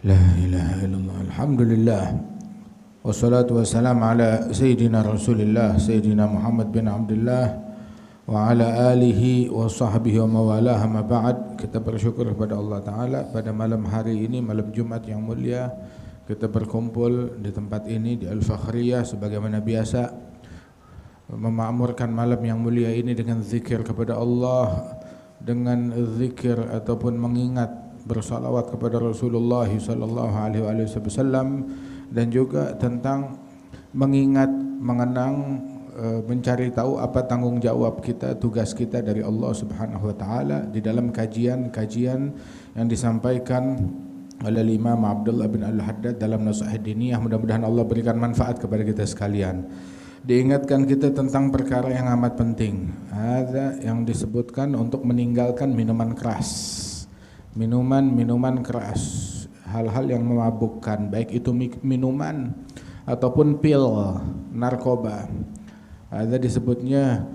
La ilaha illallah. Alhamdulillah. Wassalatu wassalamu ala Sayyidina Rasulillah Sayyidina Muhammad bin Abdullah wa ala alihi wa sahbihi wa mawalah. Ma ba'd. Kita bersyukur kepada Allah Ta'ala pada malam hari ini, malam Jumat yang mulia, kita berkumpul di tempat ini di Al-Fakhriyah sebagaimana biasa, memakmurkan malam yang mulia ini dengan zikir kepada Allah, dengan zikir ataupun mengingat bersalawat kepada Rasulullah sallallahu alaihi wasallam, dan juga tentang mengingat, mengenang, mencari tahu apa tanggung jawab kita, tugas kita dari Allah Subhanahu wa taala di dalam kajian-kajian yang disampaikan oleh Imam Abdullah bin Al-Haddad dalam Nasihat Diniyah. Mudah-mudahan Allah berikan manfaat kepada kita sekalian. Diingatkan kita tentang perkara yang amat penting. Ada yang disebutkan untuk meninggalkan minuman keras. Minuman keras, hal-hal yang memabukkan, baik itu minuman ataupun pil, narkoba. Ada disebutnya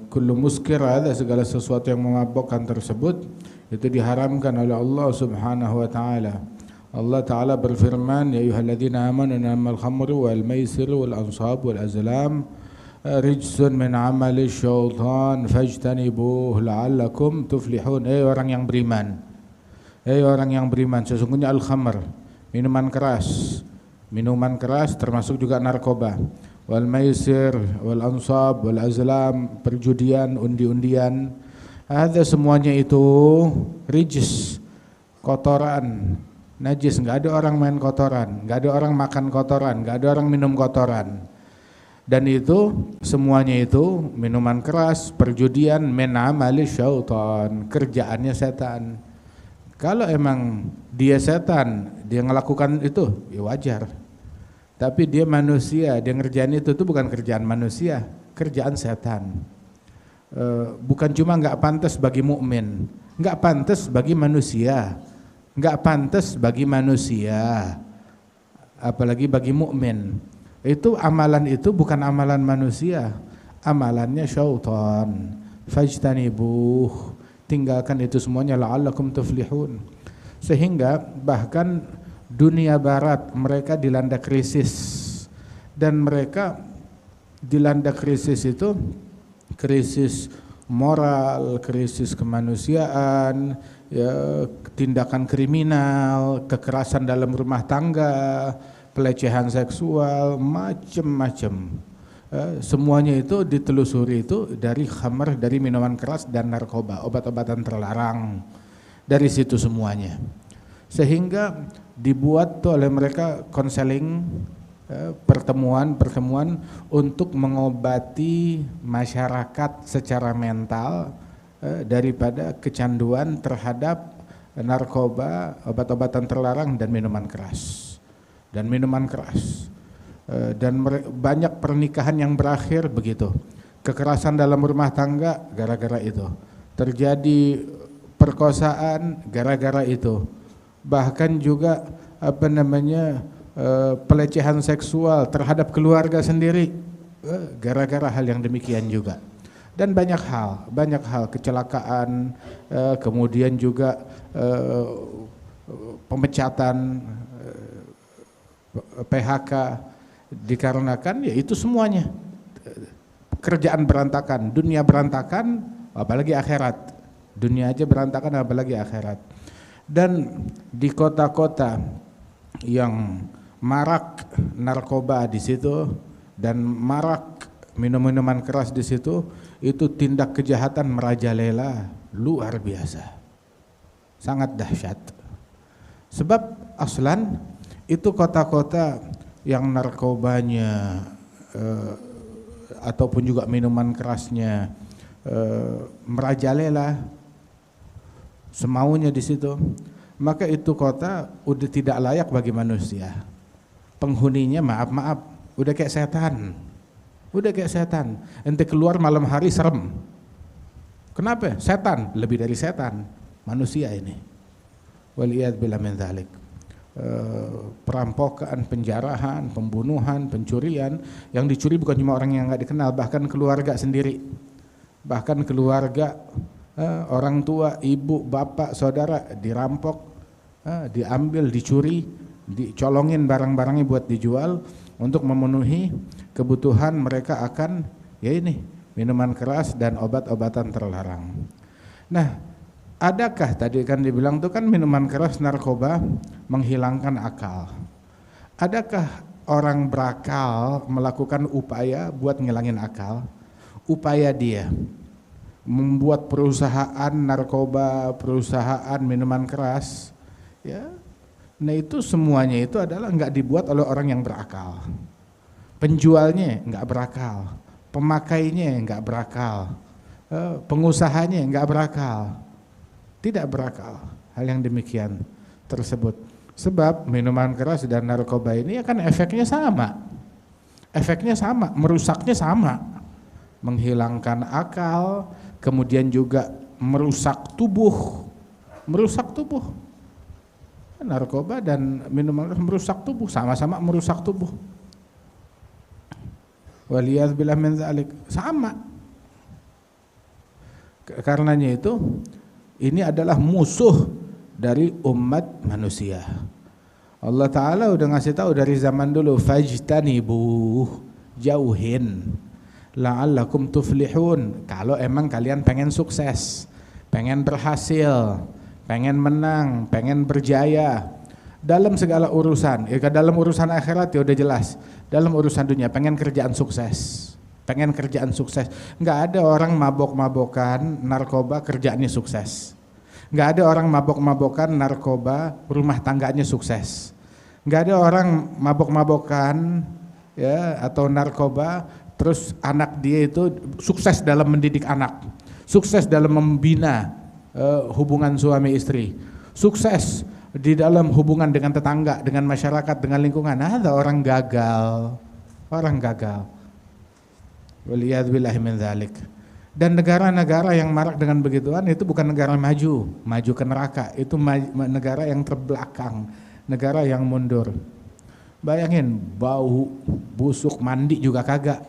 kullu muskir, ada segala sesuatu yang memabukkan tersebut itu diharamkan oleh Allah Subhanahu wa taala. Allah Ta'ala berfirman, ya ayyuhalladzina amanu innamal khamru wal maisiru wal ansab wal azlam rijsun min amali syaitan fajtanibuhu la'allakum tuflihun. Orang yang beriman, orang yang beriman, sesungguhnya al-khamr, minuman keras termasuk juga narkoba, wal maisir wal ansab wal azlam, perjudian, undi-undian, ada semuanya itu rijs, kotoran, najis. Enggak ada orang main kotoran, enggak ada orang makan kotoran, enggak ada orang minum kotoran. Dan itu semuanya itu minuman keras, perjudian, min amali syaitan, kerjaannya setan. Kalau emang dia setan, dia melakukan itu, ya wajar. Tapi dia manusia, dia ngerjain itu bukan kerjaan manusia, kerjaan setan. Bukan cuma nggak pantas bagi mukmin, nggak pantas bagi manusia, nggak pantas bagi manusia, apalagi bagi mukmin. Itu amalan itu bukan amalan manusia, amalannya syaitan. Fajtanibuh, tinggalkan itu semuanya, la'allakum tuflihun. Sehingga bahkan dunia barat mereka dilanda krisis, dan mereka dilanda krisis itu krisis moral, krisis kemanusiaan, ya, tindakan kriminal, kekerasan dalam rumah tangga, pelecehan seksual, macam-macam. Semuanya itu ditelusuri itu dari khamr, dari minuman keras dan narkoba, obat-obatan terlarang, dari situ semuanya. Sehingga dibuat tuh oleh mereka konseling, pertemuan untuk mengobati masyarakat secara mental daripada kecanduan terhadap narkoba, obat-obatan terlarang dan minuman keras. Dan banyak pernikahan yang berakhir begitu. Kekerasan dalam rumah tangga gara-gara itu. Terjadi perkosaan gara-gara itu. Bahkan juga pelecehan seksual terhadap keluarga sendiri gara-gara hal yang demikian juga. Dan banyak hal kecelakaan, kemudian juga pemecatan, PHK, dikarenakan ya itu semuanya kerjaan berantakan, dunia berantakan, apalagi akhirat. Dunia aja berantakan, apalagi akhirat. Dan di kota-kota yang marak narkoba di situ dan marak minum-minuman keras di situ, itu tindak kejahatan merajalela luar biasa, sangat dahsyat. Sebab aslan itu kota-kota yang narkobanya ataupun juga minuman kerasnya merajalela semaunya di situ, maka itu kota udah tidak layak bagi manusia. Penghuninya maaf udah kayak setan. Ente keluar malam hari serem. Kenapa? Setan, lebih dari setan manusia ini. Waliyad billah min dzalik. Perampokan, penjarahan, pembunuhan, pencurian. Yang dicuri bukan cuma orang yang nggak dikenal, bahkan keluarga sendiri, orang tua, ibu, bapak, saudara dirampok diambil, dicuri, dicolongin barang-barangnya buat dijual untuk memenuhi kebutuhan mereka akan ya ini minuman keras dan obat-obatan terlarang. Nah, adakah tadi kan dibilang tuh kan minuman keras, narkoba menghilangkan akal. Adakah orang berakal melakukan upaya buat ngilangin akal? Upaya dia membuat perusahaan narkoba, perusahaan minuman keras, ya, nah itu semuanya itu adalah nggak dibuat oleh orang yang berakal. Penjualnya nggak berakal, pemakainya nggak berakal, pengusahanya nggak berakal, tidak berakal hal yang demikian tersebut. Sebab minuman keras dan narkoba ini kan efeknya sama, merusaknya sama, menghilangkan akal, kemudian juga merusak tubuh. Narkoba dan minuman keras merusak tubuh, sama-sama merusak tubuh. Waliyadzubillah min dzalik, sama. Karenanya itu ini adalah musuh dari umat manusia. Allah Ta'ala udah ngasih tahu dari zaman dulu, fajtanibu, jauhin, la'allakum tuflihun. Kalau emang kalian pengen sukses, pengen berhasil, pengen menang, pengen berjaya dalam segala urusan, ya dalam urusan akhirat ya udah jelas, dalam urusan dunia pengen kerjaan sukses, nggak ada orang mabok-mabokan narkoba kerjaannya sukses, nggak ada orang mabok-mabokan narkoba rumah tangganya sukses, nggak ada orang mabok-mabokan ya atau narkoba terus anak dia itu sukses dalam mendidik anak, sukses dalam membina hubungan suami istri, sukses di dalam hubungan dengan tetangga, dengan masyarakat, dengan lingkungan. Ada orang gagal. Waliyadzubillah min dzalik. Dan negara-negara yang marak dengan begituan itu bukan negara maju ke neraka, itu negara yang terbelakang, negara yang mundur. Bayangin, bau, busuk, mandi juga kagak,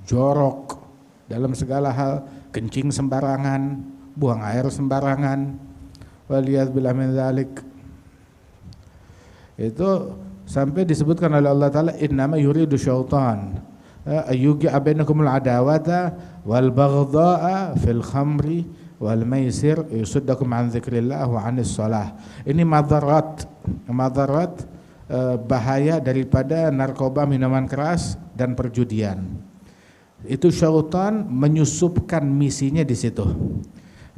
jorok dalam segala hal, kencing sembarangan, buang air sembarangan. Waliyadzubillah min dzalik. Itu sampai disebutkan oleh Allah Ta'ala, innama yuridu syaitan ayyuqi'a bainakumul adawata wal baghdha'a fil khamri wal maisir yusuddakum an dzikrillah wa 'anis shalah. Ini madarat bahaya daripada narkoba, minuman keras dan perjudian. Itu syaitan menyusupkan misinya di situ.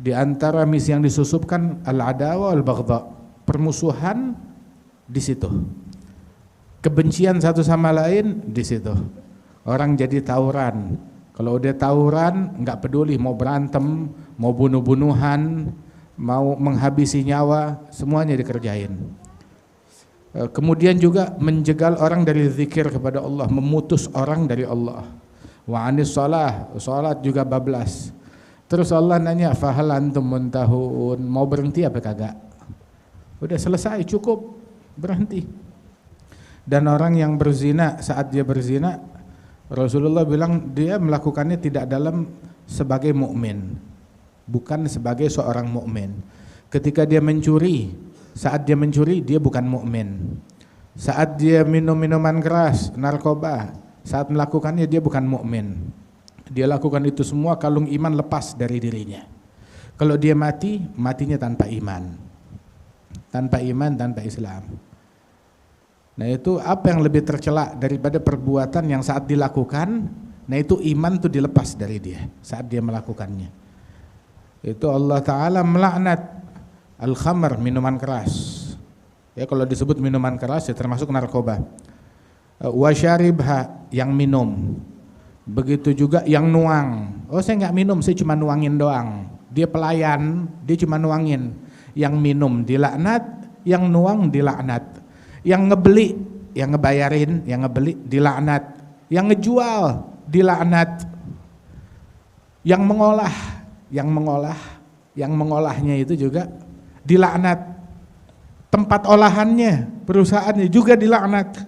Di antara misi yang disusupkan al-adawa wal baghdha, permusuhan di situ, kebencian satu sama lain di situ. Orang jadi tawuran. Kalau udah tawuran nggak peduli mau berantem, mau bunuh-bunuhan, mau menghabisi nyawa, semuanya dikerjain. Kemudian juga menjegal orang dari zikir kepada Allah, memutus orang dari Allah. Wa 'anis shalah, salat juga bablas. Terus Allah nanya, fahal antum muntahun, mau berhenti apa kagak? Udah selesai, cukup, berhenti. Dan orang yang berzina, saat dia berzina, Rasulullah bilang dia melakukannya tidak dalam sebagai mukmin, bukan sebagai seorang mukmin. Ketika dia mencuri, saat dia mencuri dia bukan mukmin. Saat dia minum minuman keras, narkoba, saat melakukannya dia bukan mukmin. Dia lakukan itu semua kalung iman lepas dari dirinya. Kalau dia mati, matinya tanpa iman. Tanpa iman, tanpa Islam. Nah itu apa yang lebih tercela daripada perbuatan yang saat dilakukan, nah itu iman tuh dilepas dari dia saat dia melakukannya. Itu Allah Ta'ala melaknat al-khamr, minuman keras. Ya kalau disebut minuman keras ya termasuk narkoba. Wa syaribha, yang minum. Begitu juga yang nuang. Oh saya nggak minum, saya cuma nuangin doang. Dia pelayan, dia cuma nuangin. Yang minum dilaknat, yang nuang dilaknat. Yang ngebeli, yang ngebayarin, yang ngebeli dilaknat. Yang ngejual dilaknat. Yang mengolahnya itu juga dilaknat. Tempat olahannya, perusahaannya juga dilaknat.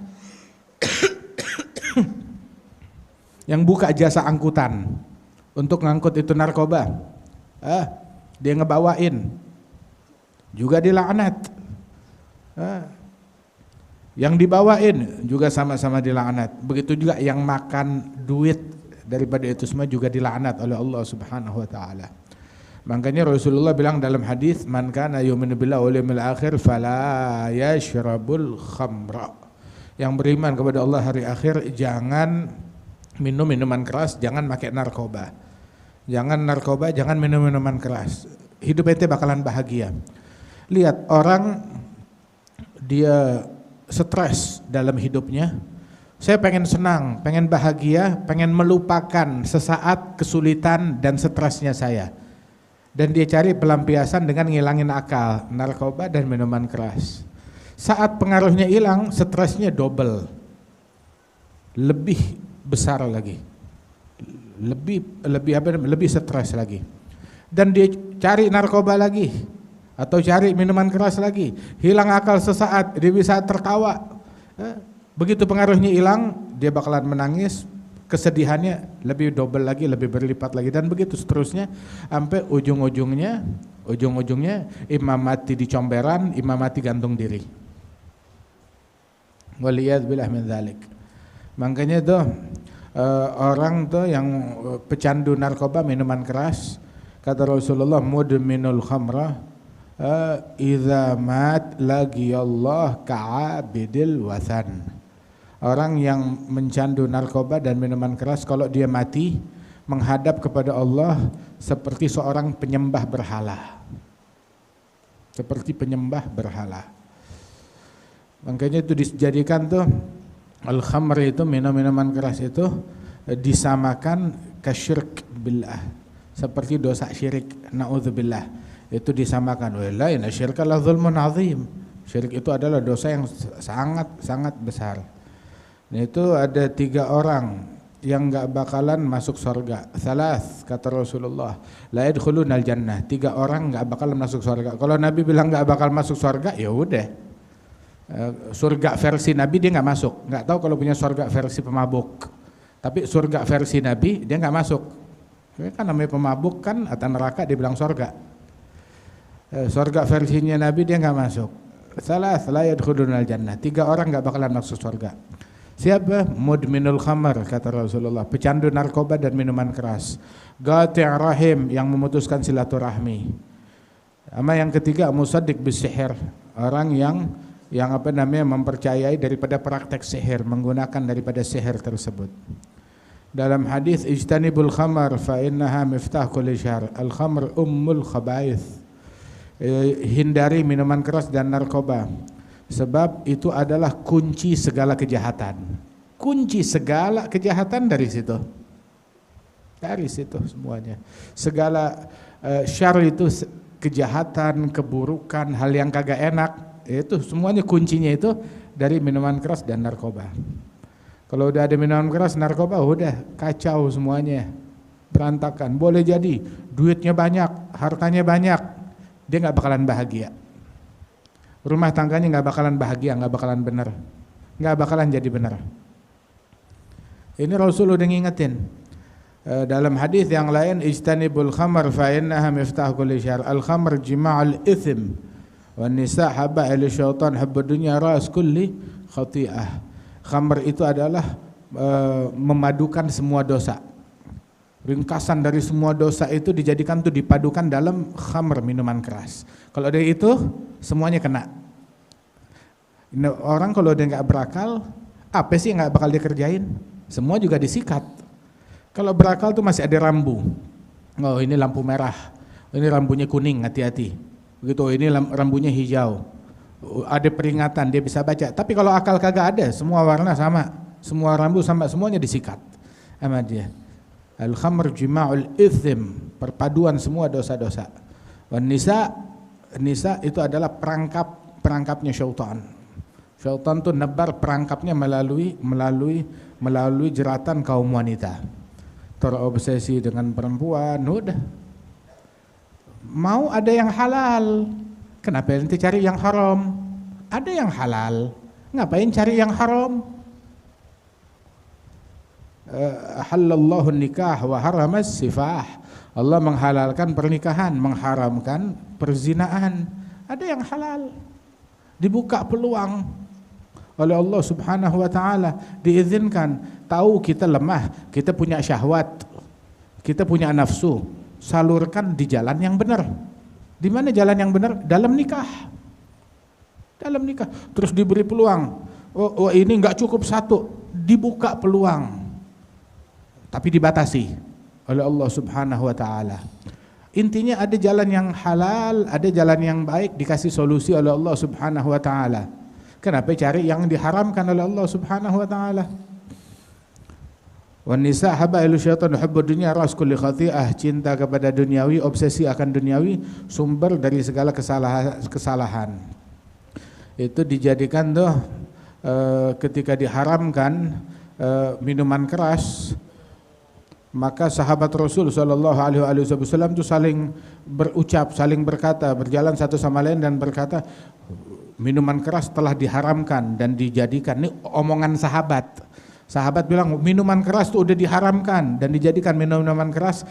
Yang buka jasa angkutan untuk ngangkut itu narkoba, dia ngebawain juga dilaknat. Yang dibawain juga sama-sama dilaknat. Begitu juga yang makan duit daripada itu semua juga dilaknat oleh Allah Subhanahu wa taala. Makanya Rasulullah bilang dalam hadis, "Man kana yu'minu billahi wal yawmil akhir fala yashrabul khamra." Yang beriman kepada Allah hari akhir jangan minum minuman keras, jangan pakai narkoba. Jangan narkoba, jangan minum minuman keras. Hidup ente bakalan bahagia. Lihat orang dia stres dalam hidupnya. Saya pengen senang, pengen bahagia, pengen melupakan sesaat kesulitan dan stresnya saya. Dan dia cari pelampiasan dengan ngilangin akal, narkoba dan minuman keras. Saat pengaruhnya hilang, stresnya double. Lebih besar lagi. Lebih stres lagi. Dan dia cari narkoba lagi atau cari minuman keras lagi, hilang akal sesaat, dia bisa tertawa. Begitu pengaruhnya hilang, dia bakalan menangis, kesedihannya lebih double lagi, lebih berlipat lagi, dan begitu seterusnya sampai ujung-ujungnya imam mati di comberan, imam mati gantung diri. Waliyadzubillah min dzalik. Makanya tuh orang tuh yang pecandu narkoba, minuman keras, kata Rasulullah, mudminul khamra idza mat lagi Allah ka'abidil wathan. Orang yang mencandu narkoba dan minuman keras, kalau dia mati menghadap kepada Allah seperti seorang penyembah berhala. Seperti penyembah berhala. Makanya itu dijadikan tuh al-khamr itu, minuman keras itu disamakan kasyirk billah, seperti dosa syirik, naudzubillah. Itu disamakan, wala inna syirka la dzulmun azim. Syirik itu adalah dosa yang sangat besar. Nah, itu ada 3 orang yang enggak bakalan masuk surga. Salas, kata Rasulullah, la yadkhulunal jannah. 3 orang enggak bakalan masuk surga. Kalau Nabi bilang enggak bakal masuk surga, ya udah. Surga versi Nabi dia enggak masuk. Enggak tahu kalau punya surga versi pemabuk. Tapi surga versi Nabi dia enggak masuk. Kan namanya pemabuk kan, atau neraka dibilang surga. Surga versinya Nabi dia enggak masuk. Salas la yadkhulunal jannah. 3 orang enggak bakalan masuk surga. Siapa? Mudminul khamar, kata Rasulullah, pecandu narkoba dan minuman keras. Qati' rahim, yang memutuskan silaturahmi. Sama yang ketiga, musaddiq bisihir, orang yang mempercayai daripada praktek sihir, menggunakan daripada sihir tersebut. Dalam hadis ijtanibul khamar fa innaha miftah kulli syarr. Al khamr ummul khaba'ith. Hindari minuman keras dan narkoba, sebab itu adalah kunci segala kejahatan. Kunci segala kejahatan dari situ. Dari situ semuanya. Segala syarr itu kejahatan, keburukan, hal yang kagak enak, itu semuanya kuncinya itu dari minuman keras dan narkoba. Kalau udah ada minuman keras, narkoba, udah kacau semuanya, berantakan. Boleh jadi duitnya banyak, hartanya banyak, dia nggak bakalan bahagia. Rumah tangganya nggak bakalan bahagia, nggak bakalan benar, nggak bakalan jadi benar. Ini Rasul udah ngingetin. Dalam hadis yang lain, ijtanibul khamar fa innaha miftah kulli syarr. Al khamr jima'ul itsm wan nisa haba'il syaitan habbud dunya ras kulli khati'ah. Khamr itu adalah memadukan semua dosa. Ringkasan dari semua dosa itu dijadikan tuh dipadukan dalam khamr, minuman keras. Kalau dia itu semuanya kena. Orang kalau dia nggak berakal, apa sih nggak bakal dikerjain? Semua juga disikat. Kalau berakal tuh masih ada rambu. Oh ini lampu merah, ini rambunya kuning, hati-hati. Begitu, ini rambunya hijau. Ada peringatan, dia bisa baca. Tapi kalau akal kagak ada, semua warna sama, semua rambu sama, semuanya disikat sama dia. Al-khamr jima'ul itsm, perpaduan semua dosa-dosa. Wan nisa itu adalah perangkapnya syaitan. Syaitan tuh nebar perangkapnya melalui jeratan kaum wanita. Terobsesi dengan perempuan, udah. Mau ada yang halal, kenapa nanti cari yang haram? Ada yang halal, ngapain cari yang haram? Halallahu nikah wa haramas sifah. Allah menghalalkan pernikahan, mengharamkan perzinaan. Ada yang halal. dibuka peluang oleh Allah Subhanahu wa taala, diizinkan. Tahu kita lemah, kita punya syahwat, kita punya nafsu, salurkan di jalan yang benar. Di mana jalan yang benar? Dalam nikah. Dalam nikah. Terus diberi peluang. Oh ini enggak cukup satu, dibuka peluang. Tapi dibatasi oleh Allah Subhanahu wa taala. Intinya ada jalan yang halal, ada jalan yang baik, dikasih solusi oleh Allah Subhanahu wa taala. Kenapa cari yang diharamkan oleh Allah Subhanahu wa taala? Wan nisa habailu syaitan hubbud dunya ras kulli khati'ah, cinta kepada duniawi, obsesi akan duniawi, sumber dari segala kesalahan. Itu dijadikan tuh ketika diharamkan minuman keras, maka sahabat Rasul sallallahu alaihi wasallam itu saling berucap, saling berkata, berjalan satu sama lain dan berkata, minuman keras telah diharamkan dan dijadikan. Ini omongan sahabat. Sahabat bilang minuman keras itu udah diharamkan dan dijadikan minuman keras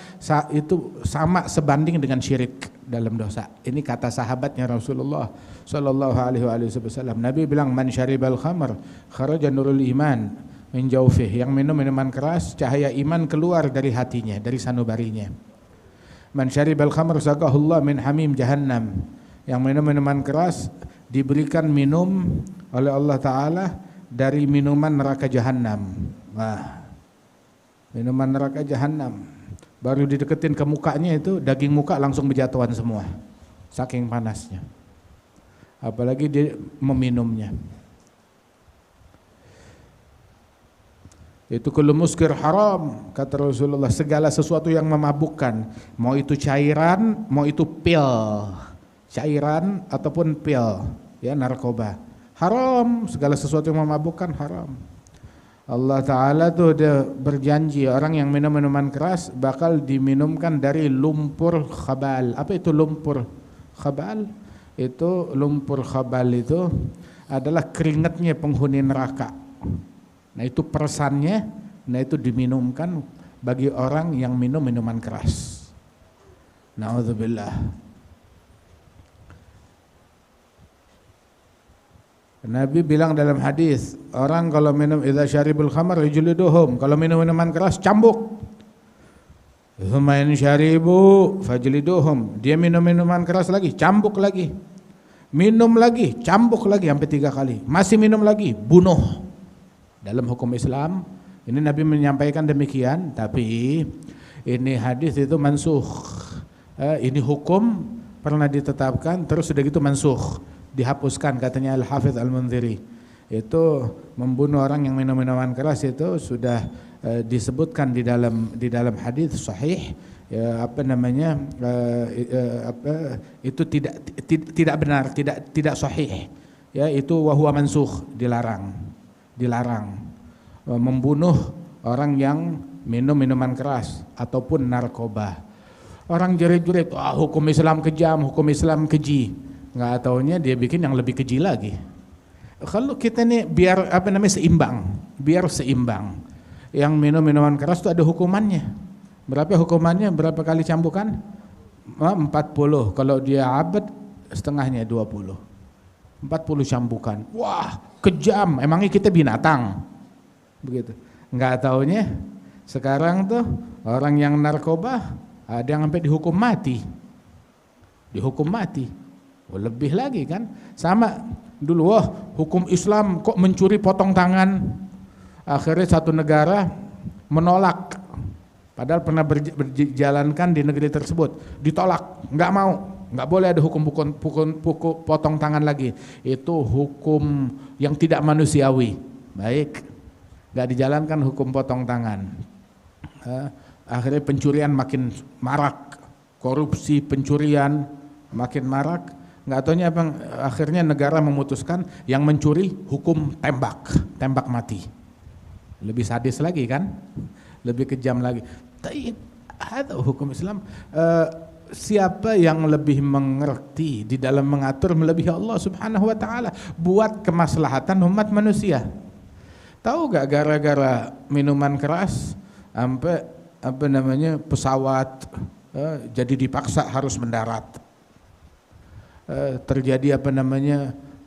itu sama sebanding dengan syirik dalam dosa. Ini kata sahabatnya Rasulullah sallallahu alaihi wasallam. Nabi bilang man syaribal khamr kharaja nurul iman min jawfih. Yang minum minuman keras, cahaya iman keluar dari hatinya, dari sanubarinya. Man syaribal khamr saqahullah min hamim jahannam. Yang minum minuman keras diberikan minum oleh Allah Ta'ala dari minuman neraka jahanam. Wah, minuman neraka jahanam. Baru dideketin ke mukanya itu, daging muka langsung berjatuhan semua, saking panasnya. Apalagi dia meminumnya. Itu kullu muskir haram, kata Rasulullah, segala sesuatu yang memabukkan, mau itu cairan, mau itu pil, cairan ataupun pil, ya, narkoba, haram. Segala sesuatu yang memabukkan haram. Allah Ta'ala tuh dia berjanji orang yang minum minuman keras bakal diminumkan dari lumpur khabal. Apa itu lumpur khabal? Itu lumpur khabal itu adalah keringatnya penghuni neraka. Nah itu persannya, nah itu diminumkan bagi orang yang minum minuman keras. Na'udzubillah. Nabi bilang dalam hadis, orang kalau minum idza syaribul khamr yajliduhum, kalau minum minuman keras cambuk. Tsumma in syaribu fajliduhum, dia minum minuman keras lagi, cambuk lagi. Minum lagi, cambuk lagi sampai 3 kali. Masih minum lagi, bunuh. Dalam hukum Islam, ini Nabi menyampaikan demikian, tapi ini hadis itu mansukh. Ini hukum pernah ditetapkan, terus sudah gitu mansukh, dihapuskan, katanya Al-Hafidz Al-Munziri. Itu membunuh orang yang minum minuman keras itu sudah disebutkan di dalam hadis sahih, ya, itu tidak benar, tidak sahih, ya, itu wahuwa mansukh, dilarang membunuh orang yang minum minuman keras ataupun narkoba. Orang jerit-jerit, hukum Islam kejam, hukum Islam keji. Nggak taunya dia bikin yang lebih keji lagi. Kalau kita nih biar biar seimbang. Yang minum minuman keras itu ada hukumannya. Berapa hukumannya? Berapa kali cambukan? 40. Kalau dia abad setengahnya 20. 40 cambukan. Wah, kejam. Emangnya kita binatang? Begitu. Nggak taunya sekarang tuh orang yang narkoba ada yang sampai dihukum mati. Dihukum mati. Oh, lebih lagi kan? Sama dulu, hukum Islam kok mencuri potong tangan. Akhirnya satu negara menolak. Padahal pernah berjalankan di negeri tersebut, ditolak, nggak mau. Nggak boleh ada hukum potong tangan lagi. Itu hukum yang tidak manusiawi. Baik, nggak dijalankan hukum potong tangan. Akhirnya pencurian makin marak, korupsi pencurian makin marak. Nggak taunya apa? Akhirnya negara memutuskan yang mencuri hukum tembak mati. Lebih sadis lagi kan? Lebih kejam lagi. Tapi ada hukum Islam. Siapa yang lebih mengerti di dalam mengatur melebihi Allah Subhanahu wa taala buat kemaslahatan umat manusia. Tahu gak gara-gara minuman keras sampai pesawat jadi dipaksa harus mendarat. Terjadi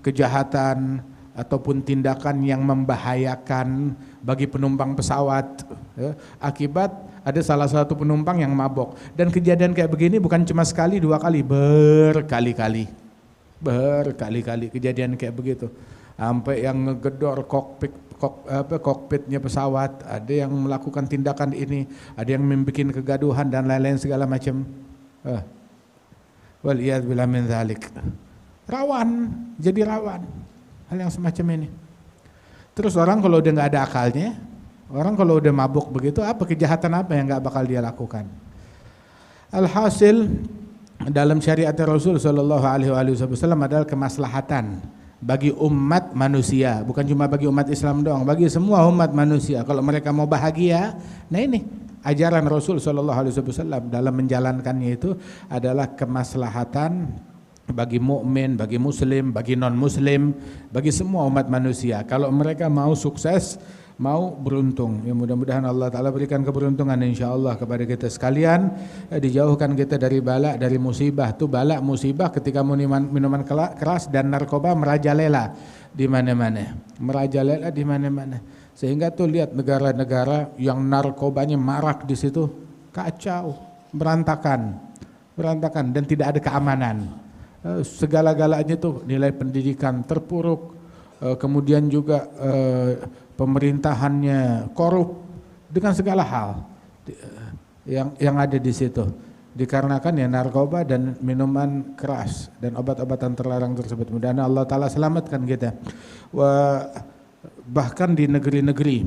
kejahatan ataupun tindakan yang membahayakan bagi penumpang pesawat, ya, akibat ada salah satu penumpang yang mabok. Dan kejadian kayak begini bukan cuma sekali dua kali, berkali-kali kejadian kayak begitu, sampai yang ngegedor kokpitnya pesawat, ada yang melakukan tindakan ini, ada yang membuat kegaduhan dan lain-lain segala macam. Waliyadzubillah min dzalik. Jadi rawan hal yang semacam ini. Terus orang kalau udah nggak ada akalnya, orang kalau udah mabuk begitu, apa kejahatan apa yang nggak bakal dia lakukan? Alhasil dalam syariat Rasul Shallallahu Alaihi Wasallam adalah kemaslahatan bagi umat manusia, bukan cuma bagi umat Islam doang, bagi semua umat manusia. Kalau mereka mau bahagia, nah ini ajaran Rasul Shallallahu Alaihi Wasallam dalam menjalankannya itu adalah kemaslahatan bagi mukmin, bagi muslim, bagi non muslim, bagi semua umat manusia. Kalau mereka mau sukses, mau beruntung, ya mudah-mudahan Allah Ta'ala berikan keberuntungan insyaallah kepada kita sekalian, dijauhkan kita dari bala, dari musibah. Tuh bala musibah ketika minuman keras dan narkoba merajalela di mana-mana, sehingga tuh lihat negara-negara yang narkobanya marak di situ, kacau, berantakan dan tidak ada keamanan. Segala-galanya tuh nilai pendidikan terpuruk, kemudian juga pemerintahannya korup dengan segala hal yang ada di situ, dikarenakan ya narkoba dan minuman keras dan obat-obatan terlarang tersebut. Mudah-mudahan Allah Ta'ala selamatkan kita. Bahkan di negeri-negeri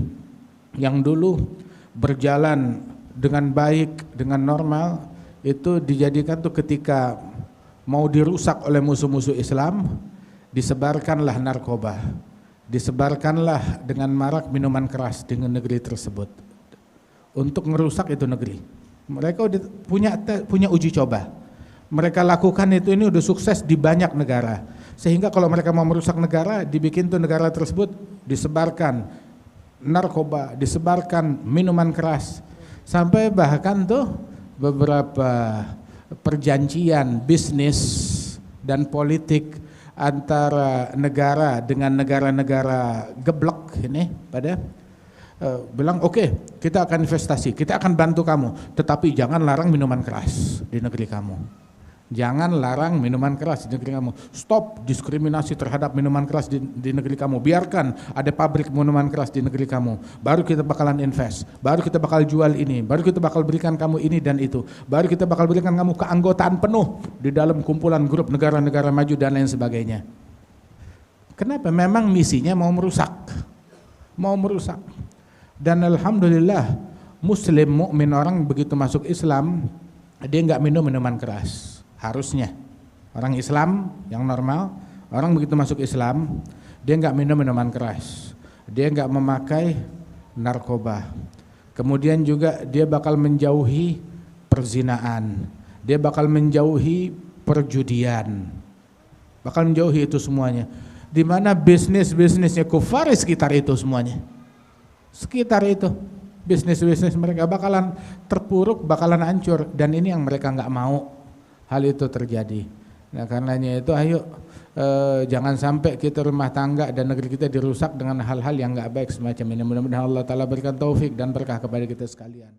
yang dulu berjalan dengan baik, dengan normal, itu dijadikan tuh ketika mau dirusak oleh musuh-musuh Islam, disebarkanlah narkoba, disebarkanlah dengan marak minuman keras dengan negeri tersebut untuk merusak itu negeri. Mereka udah punya uji coba, mereka lakukan itu, ini udah sukses di banyak negara, sehingga kalau mereka mau merusak negara, dibikin tuh negara tersebut disebarkan narkoba, disebarkan minuman keras, sampai bahkan tuh beberapa perjanjian bisnis dan politik antara negara dengan negara-negara geblek ini pada bilang oke, kita akan investasi, kita akan bantu kamu, tetapi jangan larang minuman keras di negeri kamu. Jangan larang minuman keras di negeri kamu. Stop diskriminasi terhadap minuman keras di negeri kamu. Biarkan ada pabrik minuman keras di negeri kamu. Baru kita bakalan invest. Baru kita bakal jual ini. Baru kita bakal berikan kamu ini dan itu. Baru kita bakal berikan kamu keanggotaan penuh di dalam kumpulan grup negara-negara maju dan lain sebagainya. Kenapa? Memang misinya mau merusak. Dan alhamdulillah muslim mukmin orang begitu masuk Islam, dia enggak minum minuman keras. Harusnya orang Islam yang normal, orang begitu masuk Islam, dia enggak minum minuman keras, dia enggak memakai narkoba, kemudian juga dia bakal menjauhi perzinaan, dia bakal menjauhi perjudian, bakal menjauhi itu semuanya. Di mana bisnisnya kufar sekitar itu semuanya, sekitar itu bisnis mereka bakalan terpuruk, bakalan hancur, dan ini yang mereka enggak mau hal itu terjadi. Nah, karenanya itu ayo jangan sampai kita rumah tangga dan negeri kita dirusak dengan hal-hal yang enggak baik semacam ini. Mudah-mudahan Allah Ta'ala berikan taufik dan berkah kepada kita sekalian.